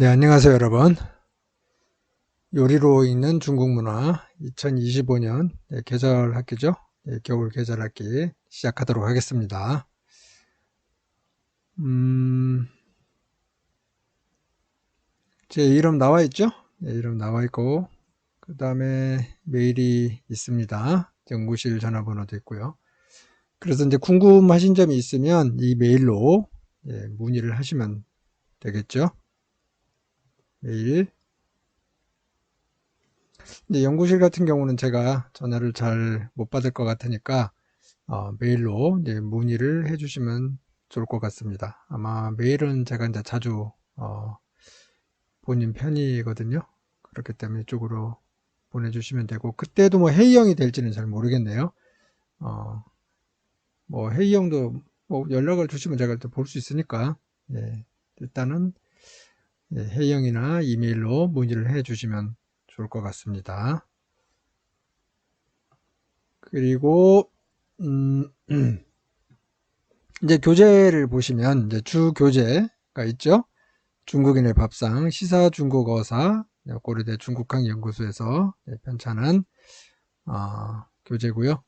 네, 안녕하세요, 여러분. 요리로 읽는 중국 문화 2025년 계절 학기죠. 겨울 계절 학기 시작하도록 하겠습니다. 제 이름 나와 있죠? 이름 나와 있고, 그 다음에 메일이 있습니다. 연구실 전화번호도 있고요. 그래서 이제 궁금하신 점이 있으면 이 메일로 문의를 하시면 되겠죠. 메일. 이제 연구실 같은 경우는 제가 전화를 잘 못 받을 것 같으니까 메일로 이제 문의를 해주시면 좋을 것 같습니다. 아마 메일은 제가 이제 자주 본인 편이거든요. 그렇기 때문에 이쪽으로 보내주시면 되고, 그때도 뭐 회의형이 될지는 잘 모르겠네요. 뭐 회의형도 뭐 연락을 주시면 제가 또 볼 수 있으니까, 일단은 회의형이나 이메일로 문의를 해주시면 좋을 것 같습니다. 그리고 이제 교재를 보시면 이제 주 교재가 있죠. 중국인의 밥상, 시사 중국어사, 고려대 중국학 연구소에서 편찬한 교재고요.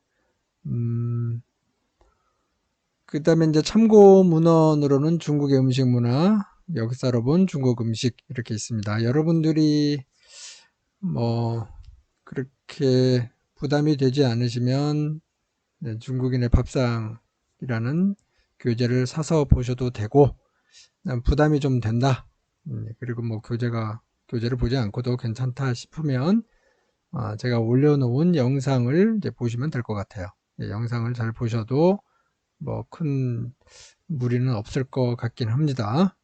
그 다음에 이제 참고 문헌으로는 중국의 음식 문화, 역사로 본 중국 음식 이렇게 있습니다. 여러분들이 뭐 그렇게 부담이 되지 않으시면 중국인의 밥상이라는 교재를 사서 보셔도 되고, 부담이 좀 된다. 그리고 뭐 교재를 보지 않고도 괜찮다 싶으면 제가 올려놓은 영상을 이제 보시면 될 것 같아요. 영상을 잘 보셔도 뭐 큰 무리는 없을 것 같긴 합니다.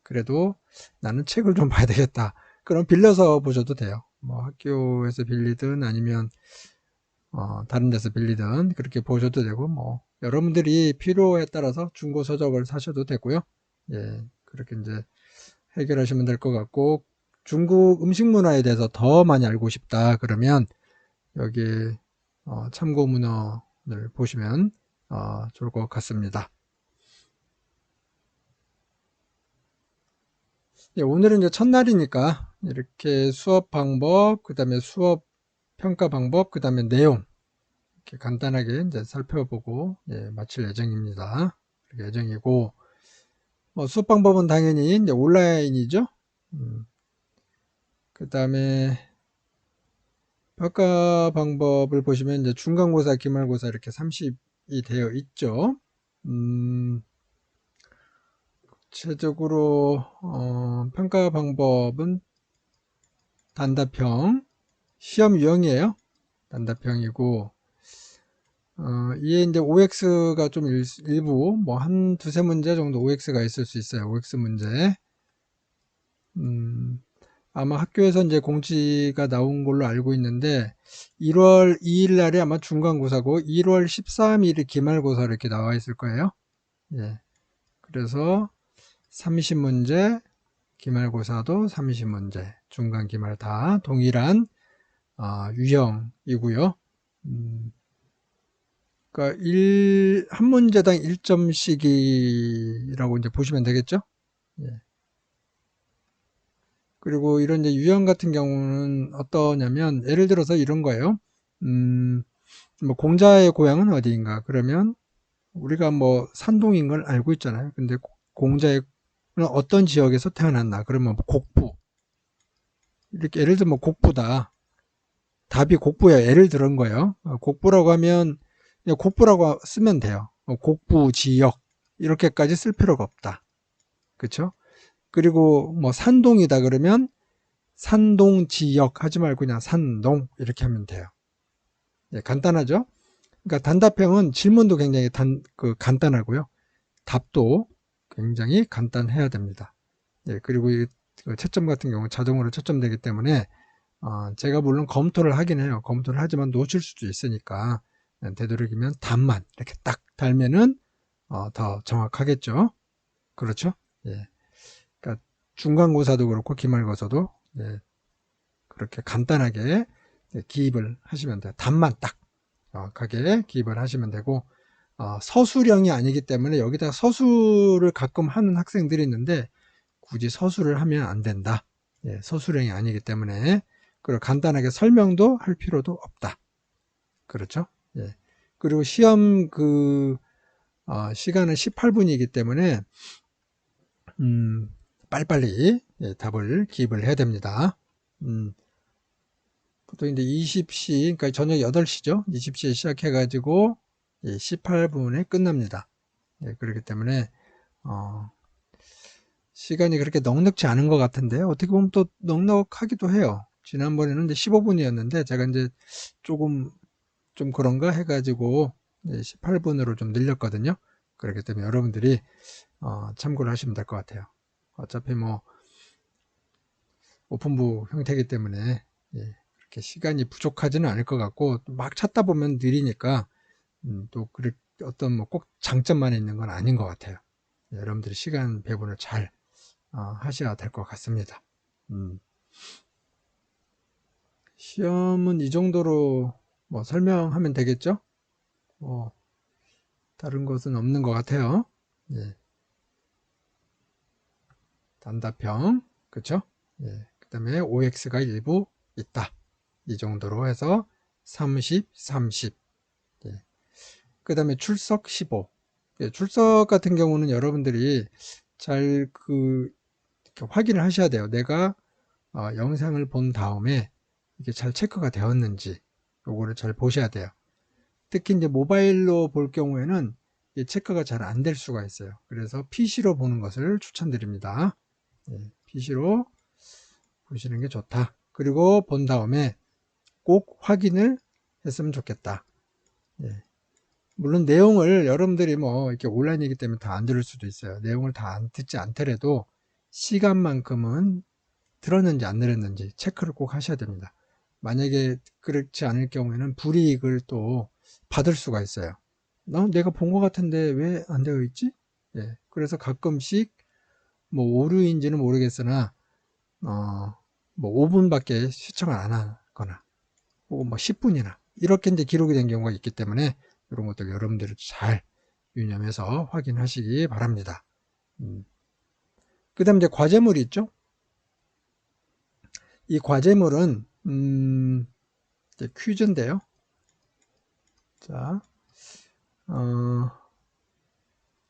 그래도 나는 책을 좀 봐야 되겠다. 그럼 빌려서 보셔도 돼요. 뭐 학교에서 빌리든 아니면 다른 데서 빌리든 그렇게 보셔도 되고, 뭐 여러분들이 필요에 따라서 중고 서적을 사셔도 되고요. 그렇게 이제 해결하시면 될 것 같고, 중국 음식 문화에 대해서 더 많이 알고 싶다 그러면 여기 참고 문헌을 보시면 좋을 것 같습니다. 오늘은 이제 첫날이니까 이렇게 수업 방법, 그 다음에 수업 평가 방법, 그 다음에 내용 이렇게 간단하게 이제 살펴보고 마칠 예정입니다. 예정이고, 수업 방법은 당연히 이제 온라인이죠. 그 다음에 평가 방법을 보시면 이제 중간고사, 기말고사 이렇게 30이 되어 있죠. 구체적으로 평가 방법은 단답형, 시험 유형이에요. 단답형이고, 이에 이제 OX가 좀 일부 뭐 한 두세 문제 정도 OX가 있을 수 있어요. OX 문제. 아마 학교에서 이제 공지가 나온 걸로 알고 있는데 1월 2일 날이 아마 중간고사고 1월 13일이 기말고사 이렇게 나와 있을 거예요. 그래서 30문제, 기말고사도 30문제, 중간 기말 다 동일한 유형이고요. 그러니까 한 문제당 1점씩이라고 이제 보시면 되겠죠. 그리고 이런 이제 유형 같은 경우는 어떠냐면, 예를 들어서 이런 거예요. 뭐 공자의 고향은 어디인가? 그러면 우리가 뭐 산동인 걸 알고 있잖아요. 근데 공자의 어떤 지역에서 태어났나? 그러면 뭐 곡부. 이렇게 예를 들면 뭐 곡부다. 답이 곡부야. 예를 들은 거예요. 곡부라고 하면 그냥 곡부라고 쓰면 돼요. 곡부 지역 이렇게까지 쓸 필요가 없다. 그렇죠? 그리고 뭐 산동이다 그러면 산동 지역 하지 말고 그냥 산동 이렇게 하면 돼요. 간단하죠? 그러니까 단답형은 질문도 굉장히 간단하고요. 답도 굉장히 간단해야 됩니다. 그리고 이 채점 같은 경우 자동으로 채점되기 때문에 제가 물론 검토를 하긴 해요. 검토를 하지만 놓칠 수도 있으니까 되도록이면 답만 이렇게 딱 달면은 더 정확하겠죠. 그렇죠? 그러니까 중간고사도 그렇고 기말고사도 그렇게 간단하게 기입을 하시면 돼요. 답만 딱 정확하게 기입을 하시면 되고, 서술형이 아니기 때문에 여기다가 서술을 가끔 하는 학생들이 있는데 굳이 서술을 하면 안 된다. 예, 서술형이 아니기 때문에. 그리고 간단하게 설명도 할 필요도 없다. 그렇죠? 예. 그리고 시험 시간은 18분이기 때문에 빨리빨리 예, 답을 기입을 해야 됩니다. 보통 이제 20시, 그러니까 저녁 8시죠. 20시에 시작해가지고 예, 18분에 끝납니다. 예, 그렇기 때문에 시간이 그렇게 넉넉지 않은 것 같은데 어떻게 보면 또 넉넉하기도 해요. 지난번에는 이제 15분이었는데 제가 이제 조금 좀 그런가 해가지고 18분으로 좀 늘렸거든요. 그렇기 때문에 여러분들이 참고를 하시면 될 것 같아요. 어차피 뭐 오픈부 형태이기 때문에 예, 그렇게 시간이 부족하지는 않을 것 같고 막 찾다 보면 느리니까 또 어떤 뭐 꼭 장점만 있는 건 아닌 것 같아요. 여러분들이 시간 배분을 잘 하셔야 될 것 같습니다. 시험은 이 정도로 뭐 설명하면 되겠죠? 뭐 다른 것은 없는 것 같아요. 예. 단답형, 그쵸? 예. 그 다음에 OX가 일부 있다. 이 정도로 해서 30, 30. 예. 그 다음에 출석 15. 예. 출석 같은 경우는 여러분들이 잘 이렇게 확인을 하셔야 돼요. 내가 영상을 본 다음에 이게 잘 체크가 되었는지 요거를 잘 보셔야 돼요. 특히 이제 모바일로 볼 경우에는 체크가 잘 안 될 수가 있어요. 그래서 PC로 보는 것을 추천드립니다. PC로 보시는 게 좋다. 그리고 본 다음에 꼭 확인을 했으면 좋겠다. 예. 물론 내용을 여러분들이 뭐 이렇게 온라인이기 때문에 다 안 들을 수도 있어요. 내용을 다 안 듣지 않더라도 시간만큼은 들었는지 안 들었는지 체크를 꼭 하셔야 됩니다. 만약에 그렇지 않을 경우에는 불이익을 또 받을 수가 있어요. 내가 본 것 같은데 왜 안 되어 있지? 예. 그래서 가끔씩 뭐 오류인지는 모르겠으나 뭐 5분밖에 시청을 안 하거나 혹은 뭐 10분이나 이렇게 이제 기록이 된 경우가 있기 때문에 이런 것들 여러분들이 잘 유념해서 확인하시기 바랍니다. 그 다음 이제 과제물이 있죠. 이 과제물은 이제 퀴즈인데요. 자,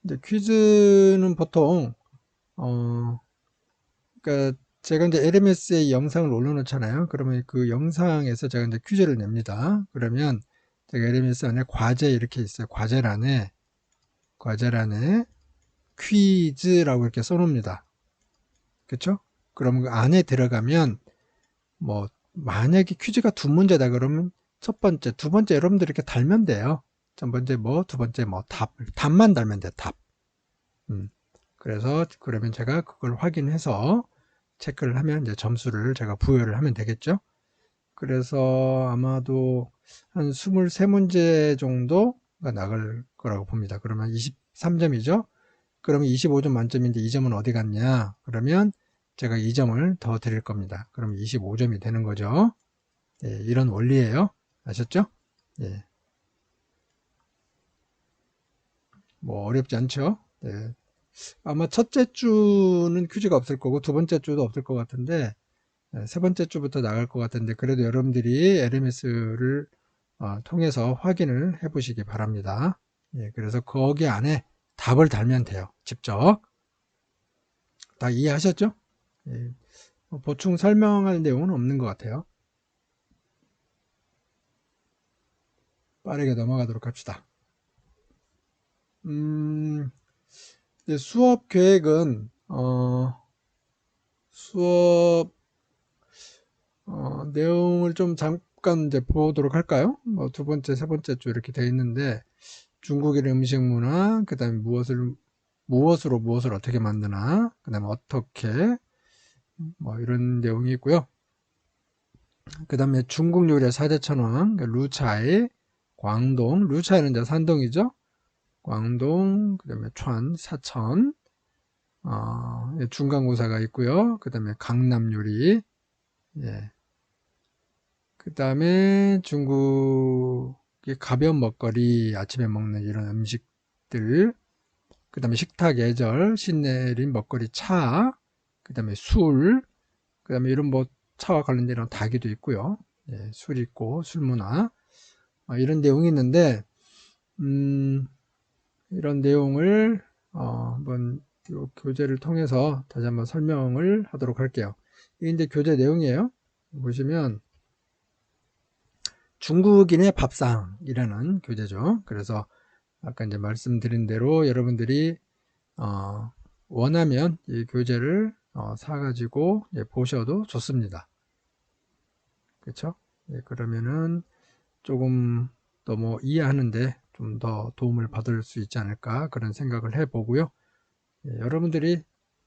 이제 퀴즈는 보통 그러니까 제가 이제 LMS에 영상을 올려놓잖아요. 그러면 그 영상에서 제가 이제 퀴즈를 냅니다. 그러면 제가 LMS 안에 과제 이렇게 있어요. 과제란에 퀴즈라고 이렇게 써놓습니다. 그렇죠? 그럼 그 안에 들어가면 뭐 만약에 퀴즈가 두 문제다 그러면 첫 번째, 두 번째 여러분들 이렇게 달면 돼요. 첫 번째 뭐, 두 번째 뭐 답만 달면 돼. 답. 그래서 그러면 제가 그걸 확인해서 체크를 하면 이제 점수를 제가 부여를 하면 되겠죠. 그래서 아마도 한 23문제 정도가 나갈 거라고 봅니다. 그러면 23점이죠. 그러면 25점 만점인데 2점은 어디 갔냐? 그러면 제가 2점을 더 드릴 겁니다. 그럼 25점이 되는 거죠. 예, 이런 원리예요. 아셨죠? 예. 뭐 어렵지 않죠? 예. 아마 첫째 주는 퀴즈가 없을 거고 두 번째 주도 없을 것 같은데 세 번째 주부터 나갈 것 같은데 그래도 여러분들이 LMS를 통해서 확인을 해 보시기 바랍니다. 예, 그래서 거기 안에 답을 달면 돼요. 직접. 다 이해하셨죠? 예, 보충 설명할 내용은 없는 것 같아요. 빠르게 넘어가도록 합시다. 수업 계획은 수업 내용을 좀 잠깐 이제 보도록 할까요? 뭐 두 번째, 세 번째 주 이렇게 되어 있는데 중국의 음식 문화, 그 다음에 무엇으로 무엇을 어떻게 만드나, 그 다음에 어떻게 뭐 이런 내용이 있고요. 그 다음에 중국 요리의 4대 천왕, 루차이, 광동, 루차이는 이제 산동이죠. 광동, 그 다음에 촨, 사천, 중간고사가 있고요. 그 다음에 강남 요리, 예. 그 다음에 중국의 가벼운 먹거리, 아침에 먹는 이런 음식들, 그 다음에 식탁 예절, 신내린 먹거리 차, 그 다음에 술, 그 다음에 이런 뭐 차와 관련된 이런 다기도 있고요. 예, 술 있고 술문화 이런 내용이 있는데 이런 내용을 한번 요 교재를 통해서 다시 한번 설명을 하도록 할게요. 이게 이제 교재 내용이에요. 보시면 중국인의 밥상이라는 교재죠. 그래서 아까 이제 말씀드린 대로 여러분들이 원하면 이 교재를 사가지고 보셔도 좋습니다. 그렇죠? 예, 그러면은 조금 더 뭐 이해하는데 좀 더 도움을 받을 수 있지 않을까 그런 생각을 해보고요. 예, 여러분들이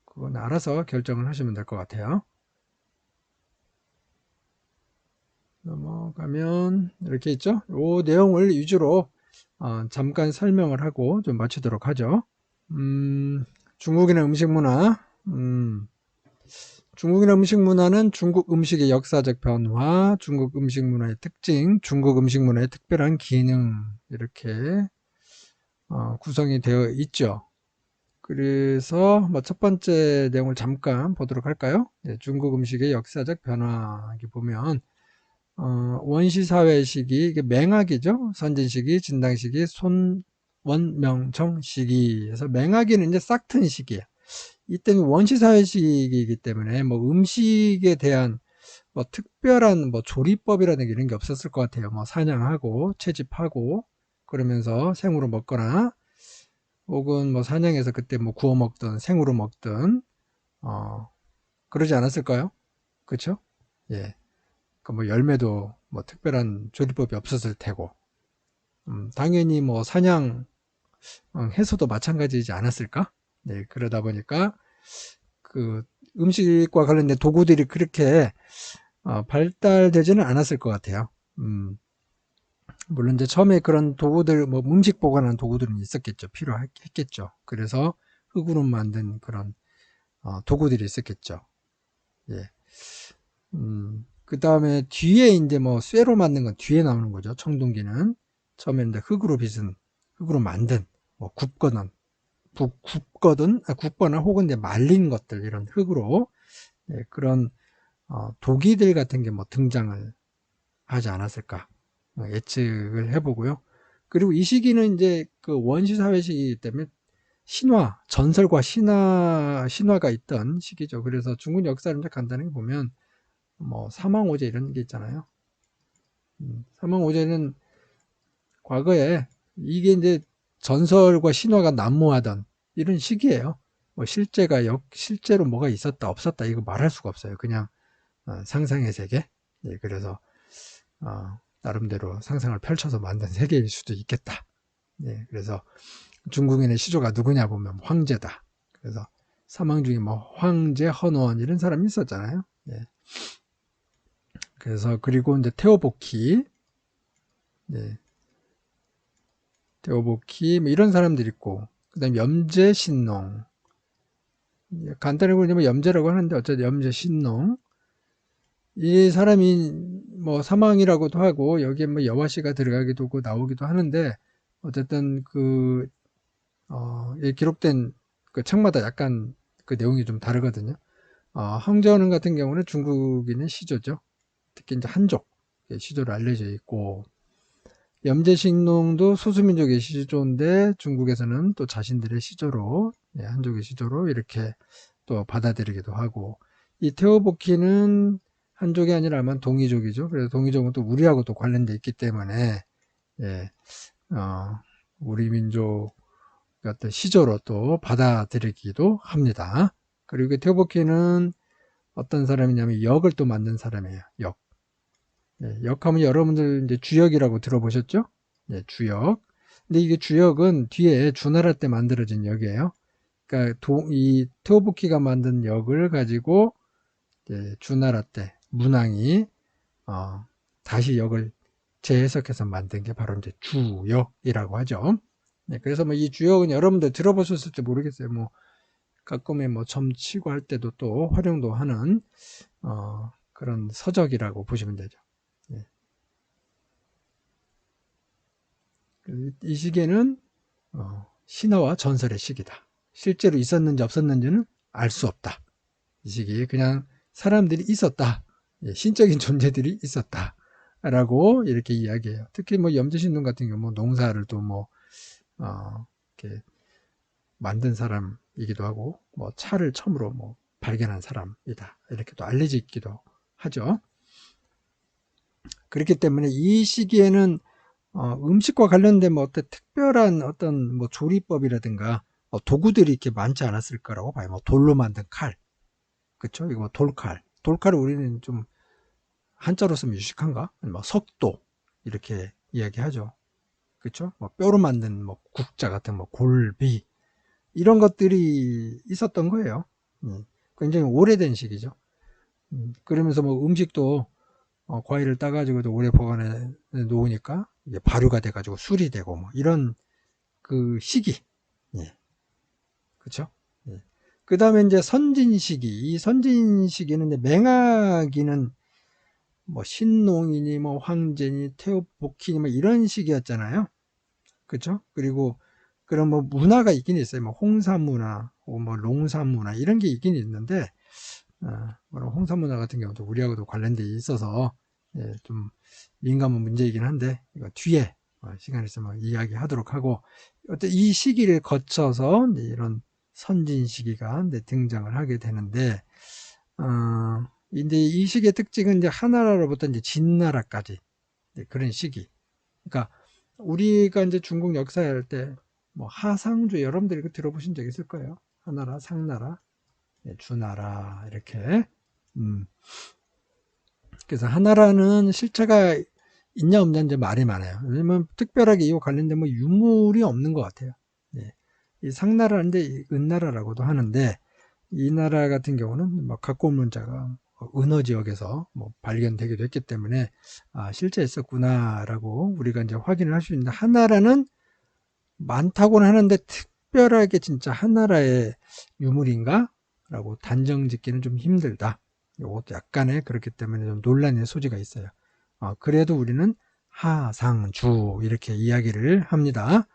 그건 알아서 결정을 하시면 될 것 같아요. 넘어가면 이렇게 있죠. 이 내용을 위주로 잠깐 설명을 하고 좀 마치도록 하죠. 중국인의 음식 문화. 중국인의 음식 문화는 중국 음식의 역사적 변화, 중국 음식 문화의 특징, 중국 음식 문화의 특별한 기능 이렇게 구성이 되어 있죠. 그래서 뭐 첫 번째 내용을 잠깐 보도록 할까요? 네, 중국 음식의 역사적 변화 여기 보면 원시 사회 시기 이게 맹학이죠. 선진 시기, 진당 시기, 손원명청 시기에서 맹학기는 이제 싹튼 시기예요. 이때는 원시 사회 시기이기 때문에 뭐 음식에 대한 뭐 특별한 뭐 조리법이라는 게 이런 게 없었을 것 같아요. 뭐 사냥하고 채집하고 그러면서 생으로 먹거나 혹은 뭐 사냥해서 그때 뭐 구워 먹든 생으로 먹든 그러지 않았을까요? 그렇죠? 예. 그뭐 열매도 뭐 특별한 조리법이 없었을 테고 당연히 뭐 사냥 해서도 마찬가지이지 않았을까? 네, 그러다 보니까 그 음식과 관련된 도구들이 그렇게 발달되지는 않았을 것 같아요. 물론 이제 처음에 그런 도구들, 뭐 음식 보관하는 도구들은 있었겠죠. 필요했겠죠. 그래서 흙으로 만든 그런 도구들이 있었겠죠. 예. 그 다음에 뒤에 이제 뭐 쇠로 만든 건 뒤에 나오는 거죠. 청동기는 처음에 이제 흙으로 만든 뭐 굽거나 혹은 이제 말린 것들 이런 흙으로 그런 도기들 같은 게 뭐 등장을 하지 않았을까 예측을 해보고요. 그리고 이 시기는 이제 그 원시 사회 시기이기 때문에 전설과 신화가 있던 시기죠. 그래서 중국 역사를 이제 간단하게 보면 뭐 사망오제 이런 게 있잖아요. 사망오제는 과거에 이게 이제 전설과 신화가 난무하던 이런 시기예요. 뭐 실제로 뭐가 있었다 없었다 이거 말할 수가 없어요. 그냥 상상의 세계. 예, 그래서 나름대로 상상을 펼쳐서 만든 세계일 수도 있겠다. 예, 그래서 중국인의 시조가 누구냐 보면 황제다. 그래서 사망 중에 뭐 황제, 헌원 이런 사람이 있었잖아요. 예. 그래서 그리고 이제 태오복희, 예, 태오복희 뭐 이런 사람들이 있고, 그다음 염제, 신농. 예, 간단히 보면 염제라고 하는데 어쨌든 염제, 신농. 이 사람이 뭐 사망이라고도 하고 여기에 뭐 여화씨가 들어가기도 하고 나오기도 하는데 어쨌든 기록된 그 책마다 약간 그 내용이 좀 다르거든요. 황제헌원 같은 경우는 중국인의 시조죠. 특히 이제 한족 시조로 알려져 있고 염제식농도 소수민족의 시조인데 중국에서는 또 자신들의 시조로 한족의 시조로 이렇게 또 받아들이기도 하고 이 태오복희는 한족이 아니라 아마 동이족이죠. 그래서 동이족은 또 우리하고 또 관련돼 있기 때문에 예, 우리 민족 어떤 시조로 또 받아들이기도 합니다. 그리고 태오복희는 어떤 사람이냐면 역을 또 만든 사람이에요. 역. 네, 역하면 여러분들 이제 주역이라고 들어보셨죠? 네, 주역. 근데 이게 주역은 뒤에 주나라 때 만들어진 역이에요. 그러니까 이 테오부키가 만든 역을 가지고 이제 주나라 때 문왕이 다시 역을 재해석해서 만든 게 바로 이제 주역이라고 하죠. 네, 그래서 뭐 이 주역은 여러분들 들어보셨을지 모르겠어요. 뭐 가끔에 뭐 점치고 할 때도 또 활용도 하는 그런 서적이라고 보시면 되죠. 네. 이 시기에는 신화와 전설의 시기다. 실제로 있었는지 없었는지는 알 수 없다. 이 시기에 그냥 사람들이 있었다. 예, 신적인 존재들이 있었다. 라고 이렇게 이야기해요. 특히 뭐 염제신동 같은 경우 뭐 농사를 또 뭐, 이렇게 만든 사람이기도 하고, 뭐 차를 처음으로 뭐 발견한 사람이다. 이렇게 또 알려져 있기도 하죠. 그렇기 때문에 이 시기에는 음식과 관련된 뭐 어떤 특별한 어떤 뭐 조리법이라든가 도구들이 이렇게 많지 않았을 거라고 봐요. 뭐 돌로 만든 칼, 그쵸? 이거 뭐 돌칼. 돌칼을 우리는 좀 한자로 쓰면 유식한가? 뭐 석도 이렇게 이야기하죠. 그쵸? 뭐 뼈로 만든 뭐 국자 같은 뭐 골비 이런 것들이 있었던 거예요. 굉장히 오래된 시기죠. 그러면서 뭐 음식도 과일을 따가지고도 오래 보관해 놓으니까 이게 발효가 돼가지고 술이 되고 뭐 이런 그 시기. 예. 그쵸? 예. 그 다음에 이제 선진 시기. 이 선진 시기는 이제 맹하기는 뭐 신농이니 뭐 황제니 태오복희니 뭐 이런 시기였잖아요. 그쵸? 그리고 그런 뭐 문화가 있긴 있어요. 뭐 홍산 문화, 뭐 롱산 문화 이런 게 있긴 있는데, 홍산 문화 같은 경우도 우리하고도 관련돼 있어서 예, 좀 민감한 문제이긴 한데 이거 뒤에 시간 있으면 이야기하도록 하고, 어떤 이 시기를 거쳐서 이런 선진 시기가 등장을 하게 되는데, 이제 이 시기의 특징은 이제 하나라로부터 이제 진나라까지 그런 시기. 그러니까 우리가 이제 중국 역사할 때 뭐 하상조 여러분들이 이거 들어보신 적 있을 거예요. 하나라, 상나라, 주나라 이렇게. 그래서 하나라는 실체가 있냐 없냐 이제 말이 많아요. 왜냐면 특별하게 이와 관련된 뭐 유물이 없는 것 같아요. 예. 이 상나라인데 은나라라고도 하는데 이 나라 같은 경우는 뭐 갖고 온 문자가 은어 지역에서 뭐 발견되기도 했기 때문에 실제 있었구나라고 우리가 이제 확인을 할 수 있는데, 하나라는 많다고는 하는데 특별하게 진짜 하나라의 유물인가? 라고 단정 짓기는 좀 힘들다. 이것도 약간의 그렇기 때문에 좀 논란의 소지가 있어요. 그래도 우리는 하상주 이렇게 이야기를 합니다.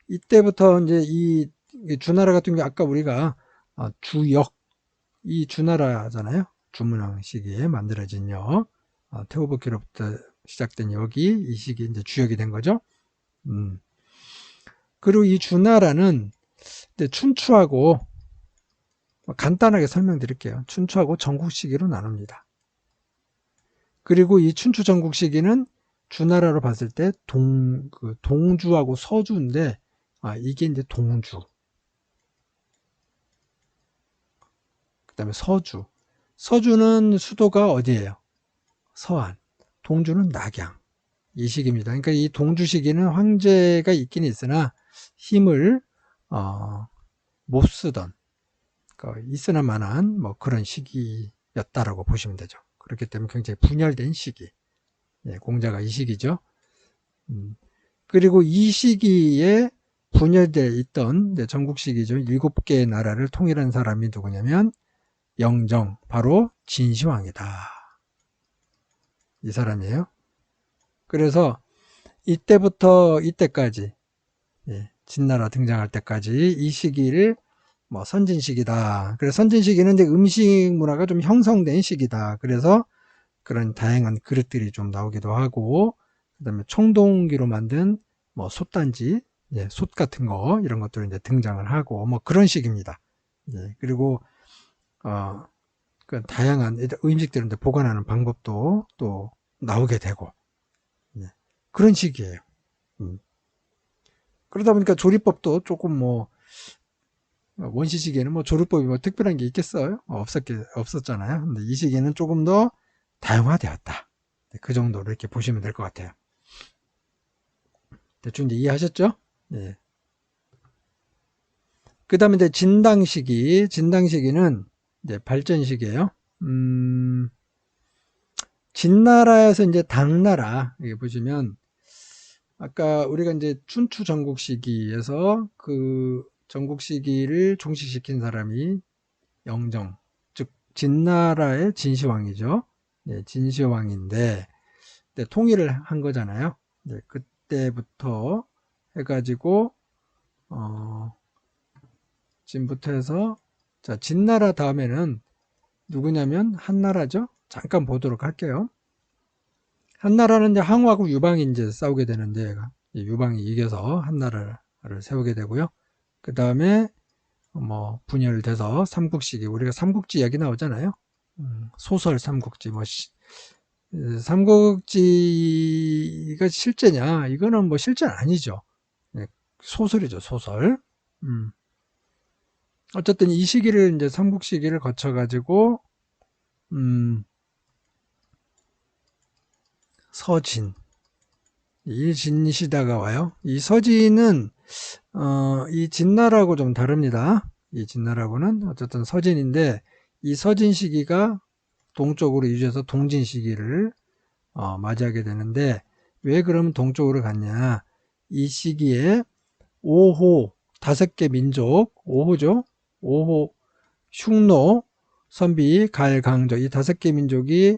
이때부터 이제 이 주나라 같은 경우 아까 우리가 주역, 이 주나라잖아요. 주문왕 시기에 만들어진 역, 태호복기로부터 시작된 역이 이 시기 이제 주역이 된 거죠. 그리고 이 주나라는 춘추하고 간단하게 설명드릴게요. 춘추하고 전국 시기로 나눕니다. 그리고 이 춘추 전국 시기는 주나라로 봤을 때 동주하고 서주인데, 이게 이제 동주. 그 다음에 서주. 서주는 수도가 어디예요? 서안. 동주는 낙양. 이 시기입니다. 그러니까 이 동주 시기는 황제가 있긴 있으나 힘을 못 쓰던, 있으나 마나한 뭐 그런 시기였다라고 보시면 되죠. 그렇기 때문에 굉장히 분열된 시기. 예, 공자가 이 시기죠. 그리고 이 시기에 분열되어 있던 전국 시기죠. 7개의 나라를 통일한 사람이 누구냐면 영정, 바로 진시황이다. 이 사람이에요. 그래서 이때부터 이때까지, 예, 진나라 등장할 때까지 이 시기를 뭐 선진 시기다. 그래서 선진 시기는 이제 음식 문화가 좀 형성된 시기다. 그래서 그런 다양한 그릇들이 좀 나오기도 하고, 그다음에 청동기로 만든 뭐 솥단지, 예, 솥 같은 거 이런 것들이 이제 등장을 하고 뭐 그런 식입니다. 예, 그리고 그 다양한 음식들을 이제 보관하는 방법도 또 나오게 되고, 예, 그런 식이에요. 그러다 보니까 조리법도 조금 뭐 원시 시기에는 뭐 조리법이 뭐 특별한 게 있겠어요? 없었잖아요. 근데 이 시기에는 조금 더 다양화되었다. 그 정도로 이렇게 보시면 될 것 같아요. 대충 이제 이해하셨죠? 네. 그 다음에 이제 진당 시기는 이제 발전 시기예요. 진나라에서 이제 당나라, 여기 보시면, 아까 우리가 이제 춘추 전국 시기에서 그 전국 시기를 종식시킨 사람이 영정, 즉, 진나라의 진시황이죠. 네, 진시황인데, 네, 통일을 한 거잖아요. 네, 그때부터 해가지고, 지금부터 해서 자, 진나라 다음에는 누구냐면 한나라죠. 잠깐 보도록 할게요. 한나라는 이제 항우하고 유방이 이제 싸우게 되는데 유방이 이겨서 한나라를 세우게 되고요. 그 다음에 뭐 분열돼서 삼국시기, 우리가 삼국지 이야기 나오잖아요. 소설 삼국지, 뭐 삼국지가 실제냐? 이거는 뭐 실제는 아니죠. 네, 소설이죠, 소설. 어쨌든 이 시기를 이제 삼국시기를 거쳐가지고 서진, 이 진시다가 와요. 이 서진은 이 진나라하고 좀 다릅니다. 이 진나라하고는 어쨌든 서진인데 이 서진 시기가 동쪽으로 이주해서 동진 시기를 맞이하게 되는데 왜 그러면 동쪽으로 갔냐? 이 시기에 오호, 5개 민족, 오호죠. 오호, 흉노, 선비, 갈, 강조, 이 5개 민족이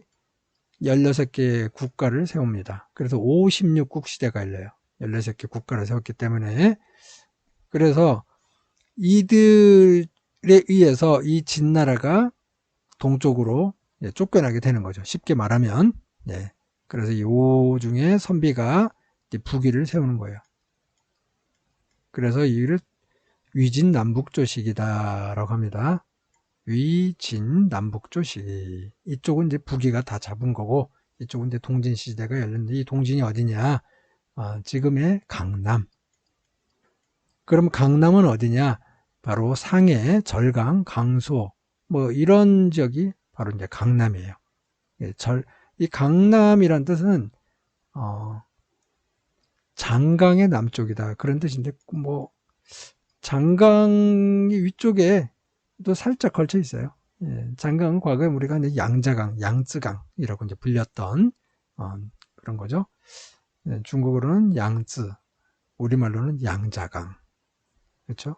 16개 국가를 세웁니다. 그래서 56국 시대가 열려요. 16개 국가를 세웠기 때문에. 그래서 이들에 의해서 이 진나라가 동쪽으로 쫓겨나게 되는 거죠. 쉽게 말하면. 네. 그래서 이 오 중에 선비가 북위를 세우는 거예요. 그래서 이를 위진남북조식이다라고 합니다. 위진남북조식. 이쪽은 이제 북위가 다 잡은 거고 이쪽은 이제 동진시대가 열렸는데 이 동진이 어디냐? 지금의 강남. 그럼 강남은 어디냐? 바로 상해, 절강, 강서 뭐 이런 지역이 바로 이제 강남이에요. 이 강남이란 뜻은 장강의 남쪽이다 그런 뜻인데 뭐 장강이 위쪽에 또 살짝 걸쳐 있어요. 예, 장강은 과거에 우리가 이제 양자강, 양쯔강이라고 이제 불렸던 그런 거죠. 예, 중국어로는 양쯔, 우리말로는 양자강. 그렇죠?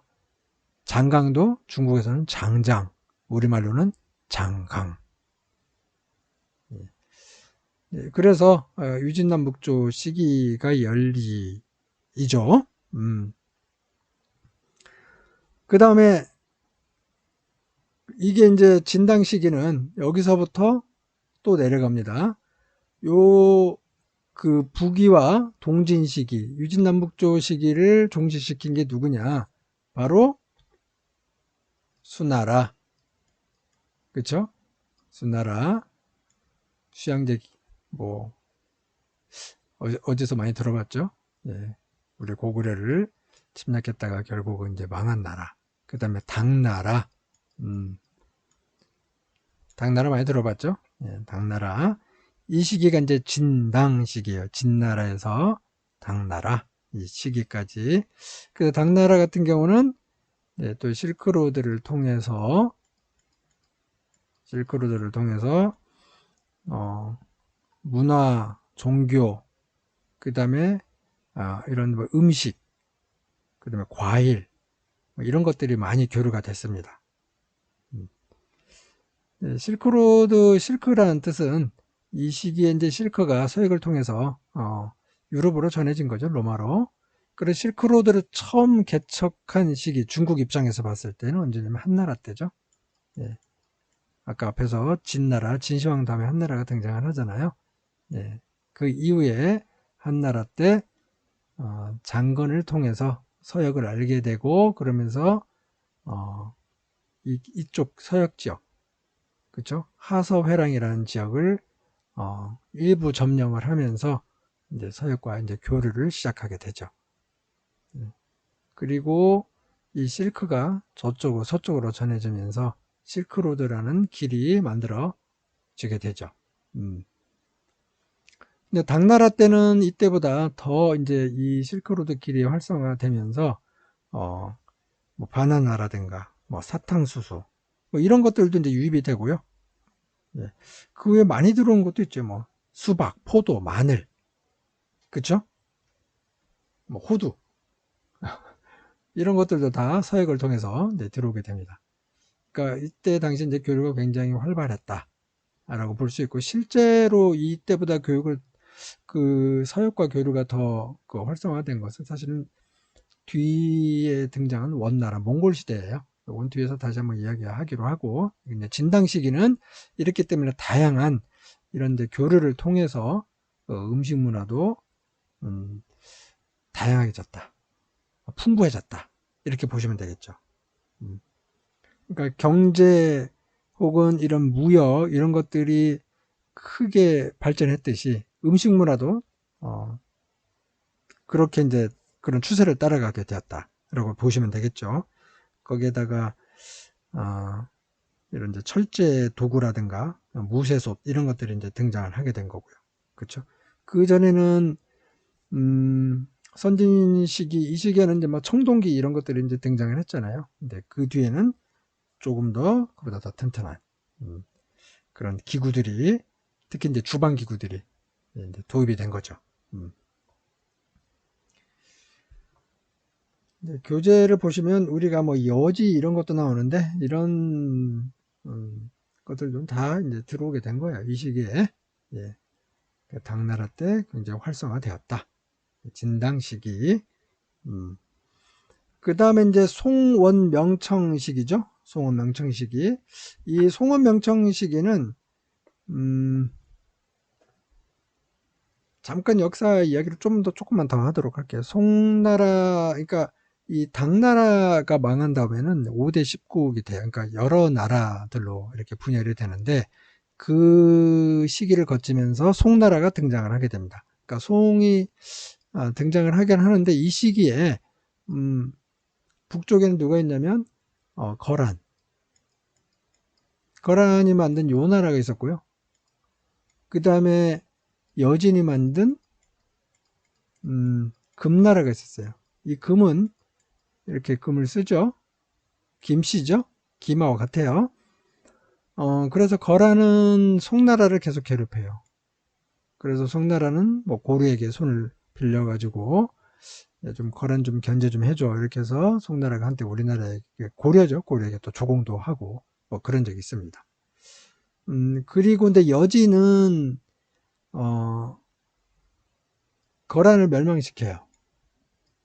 장강도 중국에서는 장장, 우리말로는 장강. 예, 그래서 유진남북조 시기가 열리이죠. 그 다음에 이게 이제 진당 시기는 여기서부터 또 내려갑니다. 그 북위와 동진 시기, 유진남북조 시기를 종식시킨 게 누구냐? 바로 수나라. 그쵸? 수나라. 수양제, 뭐, 어디서 많이 들어봤죠? 예. 우리 고구려를 침략했다가 결국은 이제 망한 나라. 그 다음에 당나라. 당나라 많이 들어봤죠? 예, 당나라. 이 시기가 이제 진당 시기예요. 진나라에서 당나라. 이 시기까지. 그 당나라 같은 경우는 또 실크로드를 통해서 문화, 종교, 그 다음에 이런 뭐 음식, 그 다음에 과일, 뭐 이런 것들이 많이 교류가 됐습니다. 실크라는 뜻은 이 시기에 이제 실크가 서역을 통해서 유럽으로 전해진 거죠, 로마로. 그래서 실크로드를 처음 개척한 시기, 중국 입장에서 봤을 때는 언제냐면 한나라 때죠. 예. 아까 앞에서 진나라, 진시황 다음에 한나라가 등장을 하잖아요. 예. 그 이후에 한나라 때 장건을 통해서 서역을 알게 되고 그러면서 이쪽 서역 지역, 그렇죠? 하서회랑이라는 지역을 일부 점령을 하면서 이제 서역과 이제 교류를 시작하게 되죠. 그리고 이 실크가 서쪽으로 전해지면서 실크로드라는 길이 만들어지게 되죠. 근데 당나라 때는 이때보다 더 이제 이 실크로드 길이 활성화되면서 뭐 바나나라든가 뭐 사탕수수 뭐 이런 것들도 이제 유입이 되고요. 예. 그 외에 많이 들어온 것도 있죠. 뭐 수박, 포도, 마늘, 그쵸? 뭐 호두 이런 것들도 다 서역을 통해서 이제 들어오게 됩니다. 그러니까 이때 당시 이제 교류가 굉장히 활발했다라고 볼 수 있고 실제로 이때보다 그 서역과 교류가 더 활성화된 것은 사실은 뒤에 등장한 원나라 몽골 시대예요. 이건 뒤에서 다시 한번 이야기하기로 하고, 이제 진당 시기는 이렇기 때문에 다양한 이런 이제 교류를 통해서 음식 문화도 다양해졌다, 풍부해졌다, 이렇게 보시면 되겠죠. 그러니까 경제 혹은 이런 무역 이런 것들이 크게 발전했듯이 음식 문화도 그렇게 이제 그런 추세를 따라가게 되었다라고 보시면 되겠죠. 거기에다가 이런 이제 철제 도구라든가 무쇠솥 이런 것들이 이제 등장을 하게 된 거고요. 그렇죠? 그 전에는 선진 시기 이 시기에는 이제 뭐 청동기 이런 것들이 이제 등장을 했잖아요. 근데 그 뒤에는 조금 더 그보다 더 튼튼한 그런 기구들이, 특히 이제 주방 기구들이 이제 도입이 된 거죠. 교재를 보시면 우리가 뭐 여지 이런 것도 나오는데 이런 것들 좀 다 이제 들어오게 된 거예요. 이 시기에. 예. 당나라 때 굉장히 활성화되었다. 진당 시기. 그 다음에 이제 송원 명청 시기죠. 송원 명청 시기. 이 송원 명청 시기는 잠깐 역사 이야기를 조금만 더 하도록 할게요. 송나라, 그러니까 이 당나라가 망한 다음에는 5대 19국이 돼요. 그러니까 여러 나라들로 이렇게 분열이 되는데 그 시기를 거치면서 송나라가 등장을 하게 됩니다. 그러니까 송이 등장을 하긴 하는데 이 시기에 북쪽에는 누가 있냐면 거란이 만든 요 나라가 있었고요. 그 다음에 여진이 만든 금나라가 있었어요. 이 금은 이렇게 금을 쓰죠. 김씨죠. 김하고 같아요. 그래서 거란은 송나라를 계속 괴롭혀요. 그래서 송나라는 뭐 고려에게 손을 빌려가지고 좀 거란 좀 견제 좀 해줘, 이렇게 해서 송나라가 한때 우리나라에, 고려에게 또 조공도 하고 뭐 그런 적이 있습니다. 그리고 근데 여진은 거란을 멸망시켜요.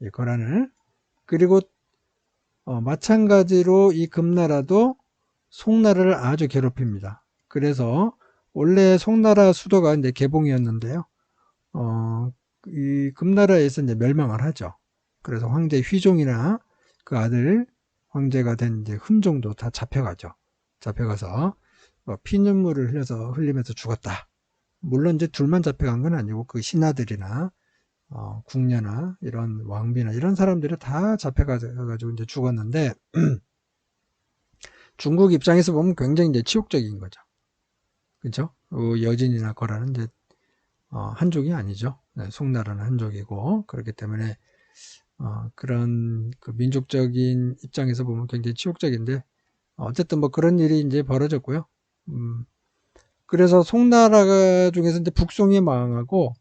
이 거란을. 그리고 마찬가지로 이 금나라도 송나라를 아주 괴롭힙니다. 그래서 원래 송나라 수도가 이제 개봉이었는데요. 이 금나라에서 이제 멸망을 하죠. 그래서 황제 휘종이나 그 아들 황제가 된 이제 훈종도 다 잡혀가죠. 잡혀가서 피눈물을 흘리면서 죽었다. 물론 이제 둘만 잡혀간 건 아니고 그 신하들이나 궁녀나 이런 왕비나 이런 사람들이 다 잡혀가지고 이제 죽었는데 중국 입장에서 보면 굉장히 이제 치욕적인 거죠. 그죠? 여진이나 거라는 이제 한족이 아니죠. 네, 송나라는 한족이고, 그렇기 때문에 그런 그 민족적인 입장에서 보면 굉장히 치욕적인데 어쨌든 뭐 그런 일이 이제 벌어졌고요. 그래서 송나라 중에서 이제 북송이 망하고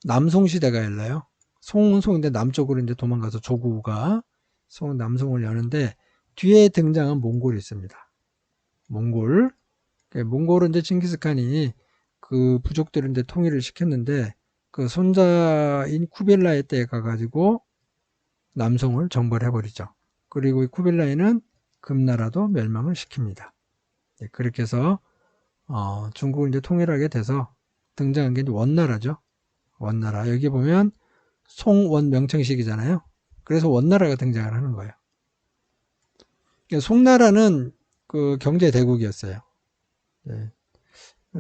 남송 시대가 열려요. 송은 송인데 남쪽으로 이제 도망가서 조구가 남송을 여는데 뒤에 등장한 몽골이 있습니다. 몽골은 이제 칭기스칸이 그 부족들을 이제 통일을 시켰는데 그 손자인 쿠빌라이 때 가가지고 남송을 정벌해버리죠. 그리고 이 쿠빌라이는 금나라도 멸망을 시킵니다. 그렇게 해서 중국을 이제 통일하게 돼서 등장한 게 원나라죠. 원나라. 여기 보면 송원 명청식이잖아요. 그래서 원나라가 등장을 하는 거예요. 송나라는 그 경제 대국이었어요. 네.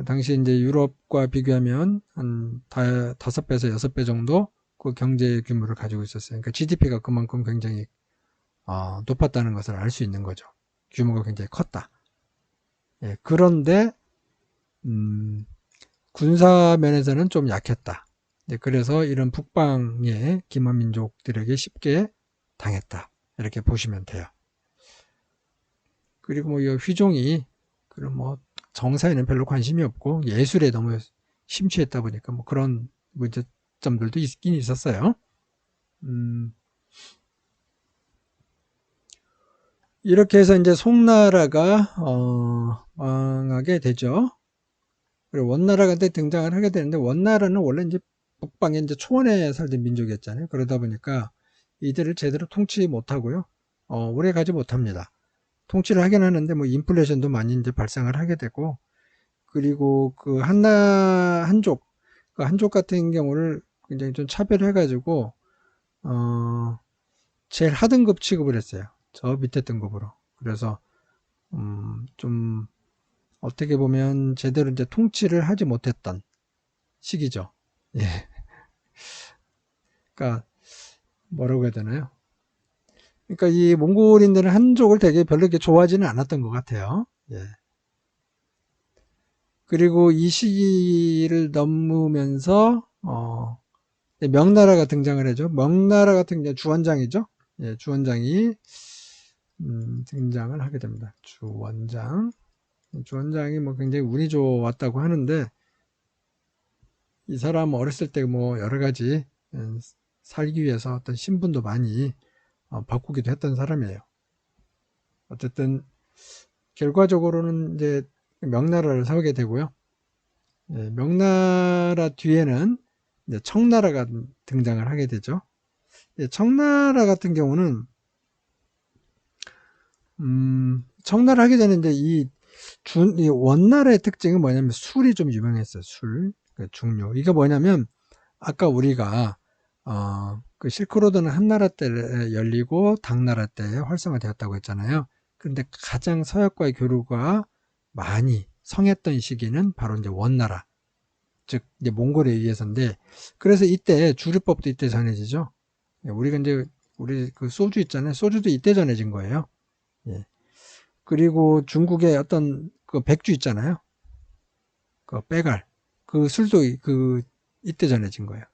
당시 이제 유럽과 비교하면 한 5배에서 6배 정도 그 경제 규모를 가지고 있었어요. 그러니까 GDP가 그만큼 굉장히 높았다는 것을 알 수 있는 거죠. 규모가 굉장히 컸다. 예, 그런데 군사 면에서는 좀 약했다. 그래서 이런 북방의 기만민족들에게 쉽게 당했다. 이렇게 보시면 돼요. 그리고 뭐 이 휘종이 그런 뭐 정사에는 별로 관심이 없고 예술에 너무 심취했다 보니까 뭐 그런 문제점들도 있긴 있었어요. 이렇게 해서 이제 송나라가 망하게 되죠. 그리고 원나라가 등장을 하게 되는데 원나라는 원래 이제 북방에 이제 초원에 살던 민족이었잖아요. 그러다 보니까 이들을 제대로 통치 못하고요. 오래 가지 못합니다. 통치를 하긴 하는데 뭐 인플레이션도 많이 이제 발생을 하게 되고, 그리고 그 한족, 그 한족 같은 경우를 굉장히 좀 차별해가지고 제일 하등급 취급을 했어요. 저 밑에 등급으로. 그래서 좀 어떻게 보면 제대로 이제 통치를 하지 못했던 시기죠. 예. 그러니까 뭐라고 해야 되나요? 그러니까 이 몽골인들은 한족을 되게 별로 이렇게 좋아하지는 않았던 것 같아요. 예. 그리고 이 시기를 넘으면서 명나라가 등장을 하죠. 명나라 같은 게 주원장이죠. 예, 주원장이 등장을 하게 됩니다. 주원장이 뭐 굉장히 운이 좋았다고 하는데, 이 사람 어렸을 때 뭐 여러 가지 살기 위해서 어떤 신분도 많이 바꾸기도 했던 사람이에요. 어쨌든 결과적으로는 이제 명나라를 세우게 되고요. 예, 명나라 뒤에는 이제 청나라가 등장을 하게 되죠. 예, 청나라 같은 경우는 청나라 하기 전에 이제 이 원나라의 특징은 뭐냐면 술이 좀 유명했어요. 술, 그 중류. 이게 뭐냐면 아까 우리가 그 실크로드는 한나라 때 열리고 당나라 때 활성화되었다고 했잖아요. 그런데 가장 서역과의 교류가 많이 성했던 시기는 바로 이제 원나라, 즉 이제 몽골에 의해서인데, 그래서 이때 주류법도 이때 전해지죠. 우리가 이제 우리 그 소주 있잖아요. 소주도 이때 전해진 거예요. 예. 그리고 중국의 어떤 그 백주 있잖아요. 그 빼갈, 그 술도 그 이때 전해진 거예요.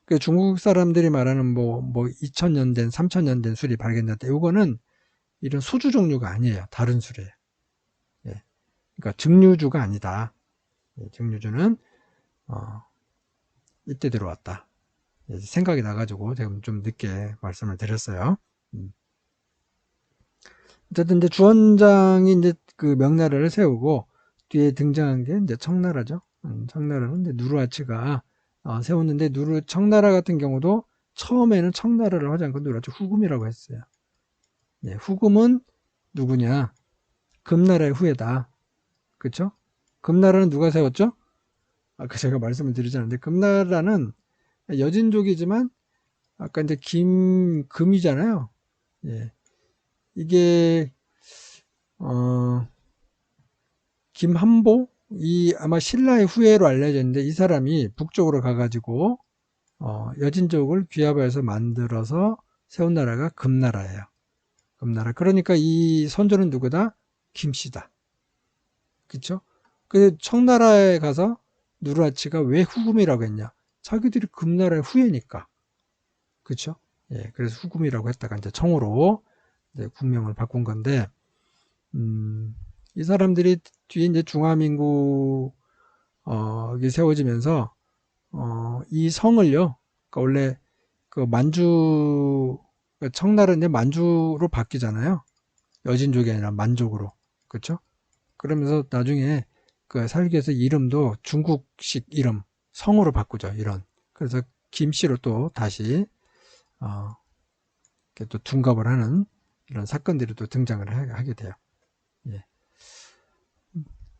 그 중국 사람들이 말하는 뭐 2000년 된, 3000년 된 술이 발견됐다. 요거는 이런 소주 종류가 아니에요. 다른 술이에요. 예. 그러니까 증류주가 아니다. 예, 증류주는 이때 들어왔다. 예, 생각이 나가지고 제가 좀 늦게 말씀을 드렸어요. 어쨌든 이제 주원장이 이제 그 명나라를 세우고 뒤에 등장한 게 이제 청나라죠. 청나라는 이제 누르하치가 세웠는데, 청나라 같은 경우도 처음에는 청나라를 하지 않고 누르하치 후금이라고 했어요. 예, 후금은 누구냐? 금나라의 후예다. 그쵸? 금나라는 누가 세웠죠? 아까 제가 말씀을 드리지 않았는데, 금나라는 여진족이지만 아까 이제 금이잖아요. 예. 이게 김한보, 이 아마 신라의 후예로 알려져 있는데, 이 사람이 북쪽으로 가가지고 여진족을 귀합해서 만들어서 세운 나라가 금나라예요. 금나라. 그러니까 이 선조는 누구다? 김씨다. 그쵸? 그 청나라에 가서 누르하치가 왜 후금이라고 했냐? 자기들이 금나라의 후예니까. 그쵸? 예, 그래서 후금이라고 했다가 이제 청으로 이제 국명을 바꾼 건데, 이 사람들이 뒤에 이제 중화민국이 세워지면서 이 성을요, 그러니까 원래 그 청나라는 이제 만주로 바뀌잖아요. 여진족이 아니라 만족으로. 그렇죠? 그러면서 나중에 그 살기 위해서 이름도 중국식 이름 성으로 바꾸죠. 이런. 그래서 김씨로 또 다시 또 둔갑을 하는 이런 사건들이 또 등장을 하게 돼요. 예.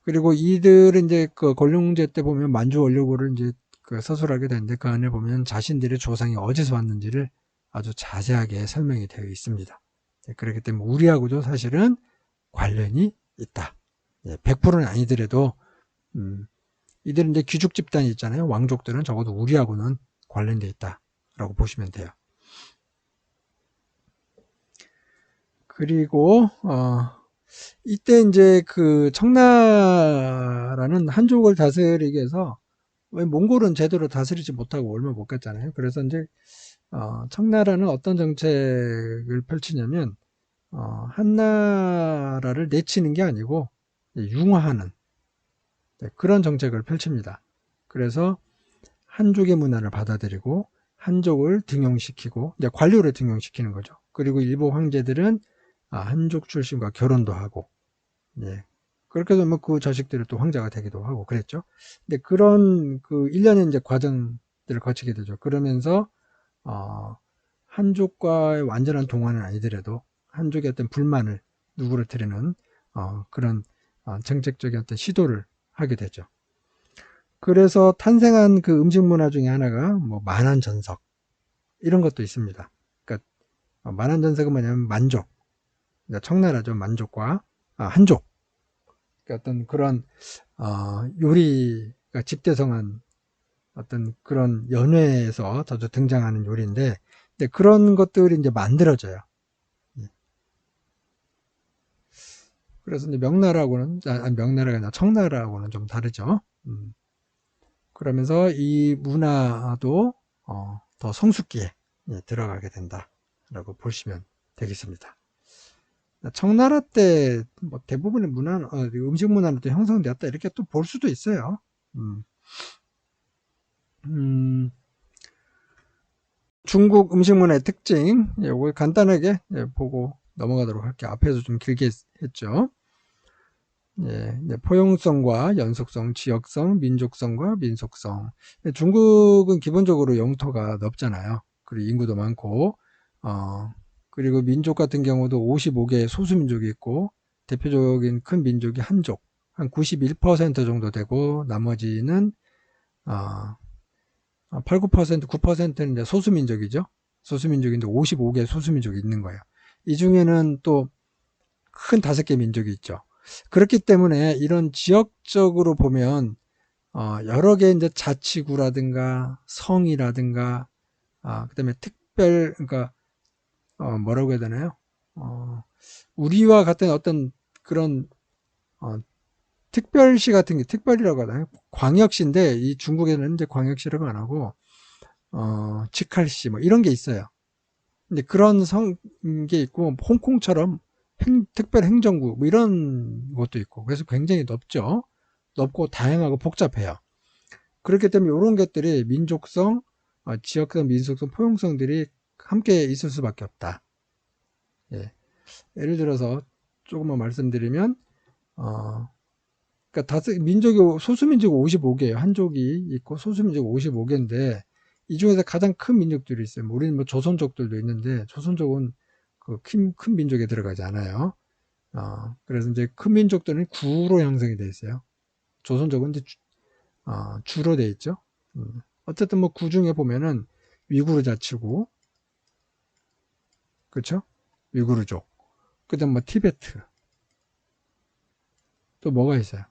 그리고 이들은 이제 그 권룡제 때 보면 만주 원료고를 이제 그 서술하게 되는데, 그 안에 보면 자신들의 조상이 어디서 왔는지를 아주 자세하게 설명이 되어 있습니다. 예, 그렇기 때문에 우리하고도 사실은 관련이 있다. 100%는 아니더라도 이들은 이제 귀족 집단이 있잖아요. 왕족들은 적어도 우리하고는 관련되어 있다라고 보시면 돼요. 그리고 이때 이제 그 청나라는 한족을 다스리기 위해서, 왜 몽골은 제대로 다스리지 못하고 얼마 못 갔잖아요. 그래서 이제 청나라는 어떤 정책을 펼치냐면 한나라를 내치는 게 아니고 융화하는 그런 정책을 펼칩니다. 그래서 한족의 문화를 받아들이고 한족을 등용시키고 이제 관료를 등용시키는 거죠. 그리고 일부 황제들은 한족 출신과 결혼도 하고, 예. 그렇게 되면 그 자식들이 또 황자가 되기도 하고 그랬죠. 근데 그런 그 일련의 이제 과정들을 거치게 되죠. 그러면서 한족과의 완전한 동화는 아니더라도 한족의 어떤 불만을 누그러뜨리는 그런 정책적인 어떤 시도를 하게 되죠. 그래서 탄생한 그 음식 문화 중에 하나가 뭐 만한전석 이런 것도 있습니다. 그러니까 만한전석은 뭐냐면 만족, 그러니까 청나라죠. 만족과 한족, 그러니까 어떤 그런 요리가 집대성한 어떤 그런 연회에서 자주 등장하는 요리인데, 그런 것들이 이제 만들어져요. 그래서 이제 명나라하고는, 명나라가 아니라 청나라하고는 좀 다르죠. 그러면서 이 문화도 더 성숙기에 들어가게 된다라고 보시면 되겠습니다. 청나라 때 뭐 대부분의 문화, 음식 문화는 또 형성되었다 이렇게 또 볼 수도 있어요. 중국 음식 문화의 특징, 이걸 간단하게 보고 넘어가도록 할게요. 앞에서 좀 길게 했죠. 포용성과 연속성, 지역성, 민족성과 민속성. 중국은 기본적으로 영토가 넓잖아요. 그리고 인구도 많고, 그리고 민족 같은 경우도 55개의 소수민족이 있고, 대표적인 큰 민족이 한족, 한 91% 정도 되고, 나머지는, 8, 9%, 9%는 이제 소수민족이죠. 소수민족인데 55개 소수민족이 있는 거예요. 이 중에는 또 큰 5개 민족이 있죠. 그렇기 때문에 이런 지역적으로 보면 여러 개 이제 자치구라든가 성이라든가 그다음에 특별, 그러니까 뭐라고 해야 되나요? 우리와 같은 어떤 그런 특별시 같은 게, 특별이라고 하나요? 광역시인데 이 중국에는 이제 광역시라고 안 하고 직할시 뭐 이런 게 있어요. 근데 그런 게 있고, 홍콩처럼 특별 행정구 뭐 이런 것도 있고, 그래서 굉장히 넓죠. 넓고 다양하고 복잡해요. 그렇기 때문에 이런 것들이 민족성, 지역성, 민속성, 포용성들이 함께 있을 수밖에 없다. 예를 들어서 조금만 말씀드리면, 그러니까 소수민족이 55개예요. 한족이 있고 소수민족이 55개인데 이 중에서 가장 큰 민족들이 있어요. 우리는 뭐 조선족들도 있는데 조선족은 그 큰 민족에 들어가지 않아요. 그래서 이제 큰 민족들은 구로 형성이 되어 있어요. 조선족은 이제 주로 되어 있죠. 어쨌든 뭐 구 중에 보면은 위구르 자치구, 그렇죠? 위구르족. 그다음 뭐 티베트. 또 뭐가 있어요?